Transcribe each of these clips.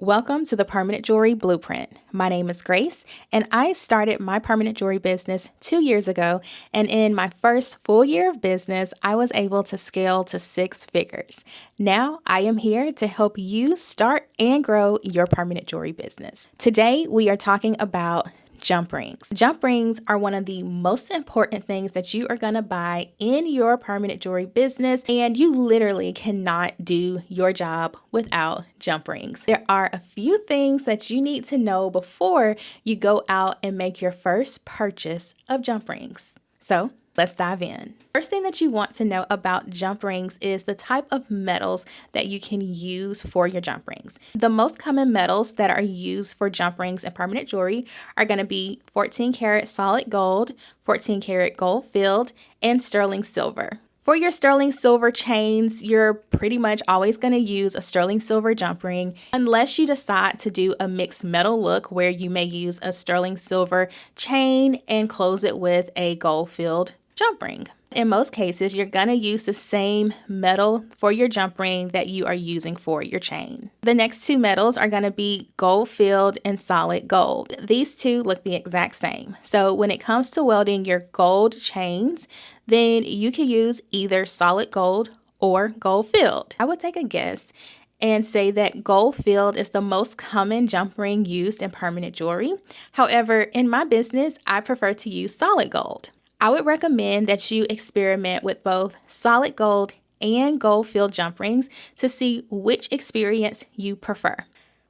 Welcome to the Permanent Jewelry Blueprint. My name is Grace, and I started my permanent jewelry business 2 years ago. And in my first full year of business, I was able to scale to 6 figures. Now I am here to help you start and grow your permanent jewelry business. Today, we are talking about jump rings. Jump rings are one of the most important things that you are going to buy in your permanent jewelry business, and you literally cannot do your job without jump rings. There are a few things that you need to know before you go out and make your first purchase of jump rings. So let's dive in. First thing that you want to know about jump rings is the type of metals that you can use for your jump rings. The most common metals that are used for jump rings and permanent jewelry are going to be 14 karat solid gold, 14 karat gold filled, and sterling silver. For your sterling silver chains, you're pretty much always going to use a sterling silver jump ring unless you decide to do a mixed metal look where you may use a sterling silver chain and close it with a gold filled jump ring. In most cases, you're going to use the same metal for your jump ring that you are using for your chain. The next two metals are going to be gold filled and solid gold. These two look the exact same. So when it comes to welding your gold chains, then you can use either solid gold or gold filled. I would take a guess and say that gold filled is the most common jump ring used in permanent jewelry. However, in my business, I prefer to use solid gold. I would recommend that you experiment with both solid gold and gold filled jump rings to see which experience you prefer.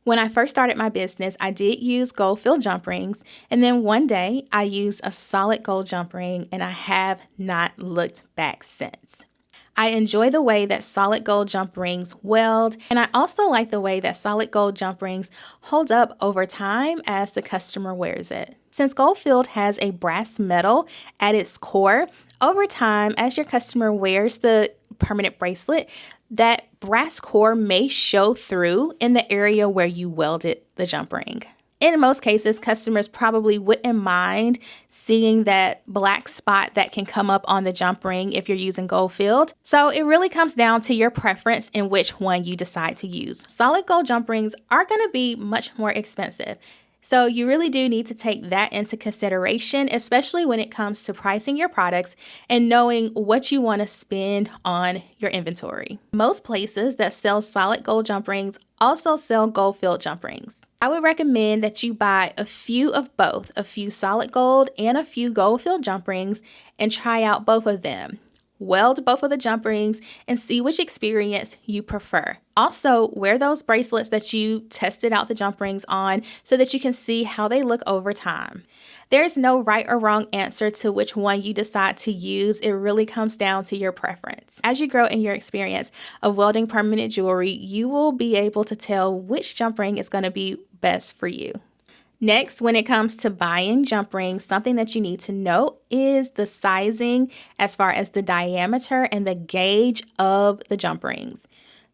When I first started my business, I did use gold filled jump rings, and then one day I used a solid gold jump ring, and I have not looked back since. I enjoy the way that solid gold jump rings weld, and I also like the way that solid gold jump rings hold up over time as the customer wears it. Since gold filled has a brass metal at its core, over time as your customer wears the permanent bracelet, that brass core may show through in the area where you welded the jump ring. In most cases, customers probably wouldn't mind seeing that black spot that can come up on the jump ring if you're using gold filled. So it really comes down to your preference in which one you decide to use. Solid gold jump rings are going to be much more expensive. So you really do need to take that into consideration, especially when it comes to pricing your products and knowing what you want to spend on your inventory. Most places that sell solid gold jump rings also sell gold filled jump rings. I would recommend that you buy a few of both, a few solid gold and a few gold filled jump rings, and try out both of them. Weld both of the jump rings and see which experience you prefer. Also, wear those bracelets that you tested out the jump rings on so that you can see how they look over time. There's no right or wrong answer to which one you decide to use. It really comes down to your preference. As you grow in your experience of welding permanent jewelry, you will be able to tell which jump ring is going to be best for you. Next, when it comes to buying jump rings, something that you need to know is the sizing as far as the diameter and the gauge of the jump rings.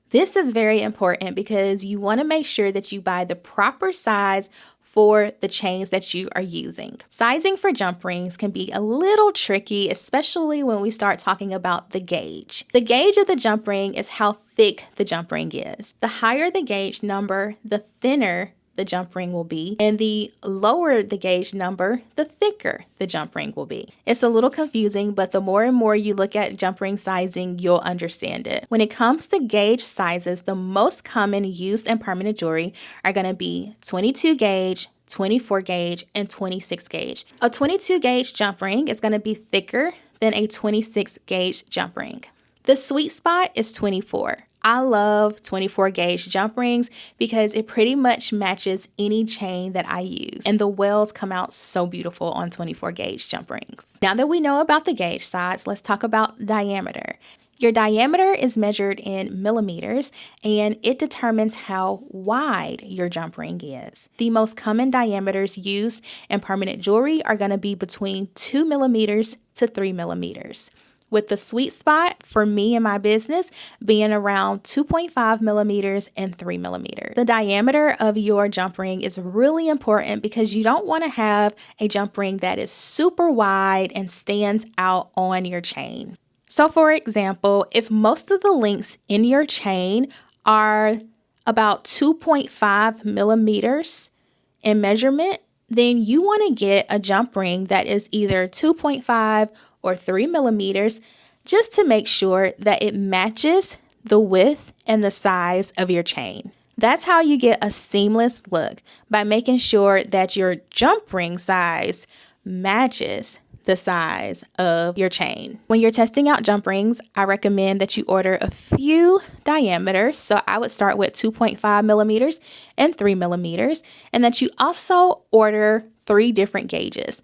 This is very important because you want to make sure that you buy the proper size for the chains that you are using. Sizing for jump rings can be a little tricky, especially when we start talking about the gauge. The gauge of the jump ring is how thick the jump ring is. The higher the gauge number, the thinner the jump ring will be, and the lower the gauge number, the thicker the jump ring will be. It's a little confusing, but the more and more you look at jump ring sizing, you'll understand it. When it comes to gauge sizes, the most common used in permanent jewelry are going to be 22 gauge, 24 gauge, and 26 gauge. A 22 gauge jump ring is going to be thicker than a 26 gauge jump ring. The sweet spot is 24. I love 24 gauge jump rings because it pretty much matches any chain that I use, and the welds come out so beautiful on 24 gauge jump rings. Now that we know about the gauge size, let's talk about diameter. Your diameter is measured in millimeters, and it determines how wide your jump ring is. The most common diameters used in permanent jewelry are going to be between 2 millimeters to 3 millimeters. With the sweet spot for me and my business being around 2.5 millimeters and 3 millimeters. The diameter of your jump ring is really important because you don't want to have a jump ring that is super wide and stands out on your chain. So for example, if most of the links in your chain are about 2.5 millimeters in measurement, then you want to get a jump ring that is either 2.5 or 3 millimeters just to make sure that it matches the width and the size of your chain. That's how you get a seamless look, by making sure that your jump ring size matches the size of your chain. When you're testing out jump rings, I recommend that you order a few diameters. So I would start with 2.5 millimeters and 3 millimeters, and that you also order 3 different gauges: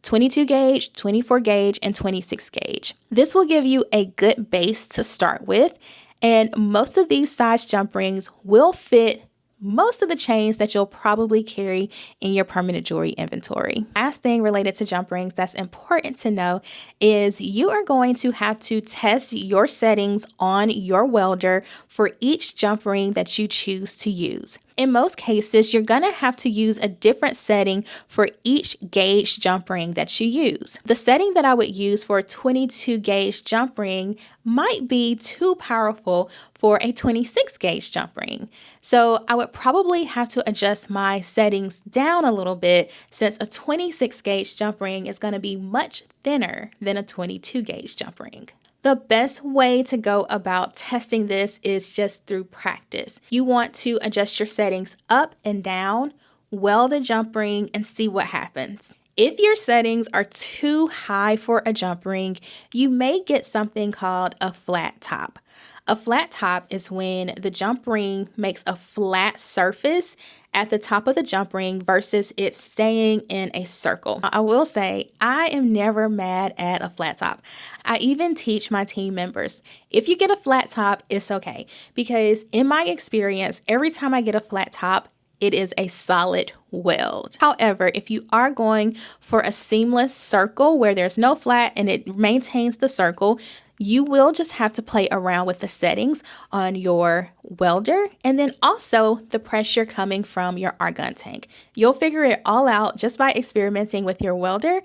22 gauge, 24 gauge, and 26 gauge. This will give you a good base to start with, and most of these size jump rings will fit most of the chains that you'll probably carry in your permanent jewelry inventory. Last thing related to jump rings that's important to know is you are going to have to test your settings on your welder for each jump ring that you choose to use. In most cases, you're going to have to use a different setting for each gauge jump ring that you use. The setting that I would use for a 22 gauge jump ring might be too powerful for a 26 gauge jump ring. So I would probably have to adjust my settings down a little bit, since a 26 gauge jump ring is going to be much thinner than a 22 gauge jump ring. The best way to go about testing this is just through practice. You want to adjust your settings up and down, weld the jump ring, and see what happens. If your settings are too high for a jump ring, you may get something called a flat top. A flat top is when the jump ring makes a flat surface at the top of the jump ring versus it staying in a circle. I will say, I am never mad at a flat top. I even teach my team members, if you get a flat top, it's okay. Because in my experience, every time I get a flat top, it is a solid weld. However, if you are going for a seamless circle where there's no flat and it maintains the circle, you will just have to play around with the settings on your welder, and then also the pressure coming from your argon tank. You'll figure it all out just by experimenting with your welder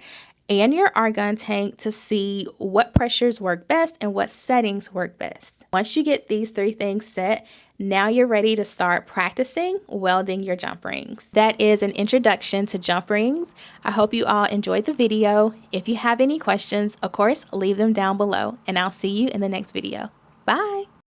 and your argon tank to see what pressures work best and what settings work best. Once you get these 3 things set, now you're ready to start practicing welding your jump rings. That is an introduction to jump rings. I hope you all enjoyed the video. If you have any questions, of course, leave them down below, and I'll see you in the next video. Bye.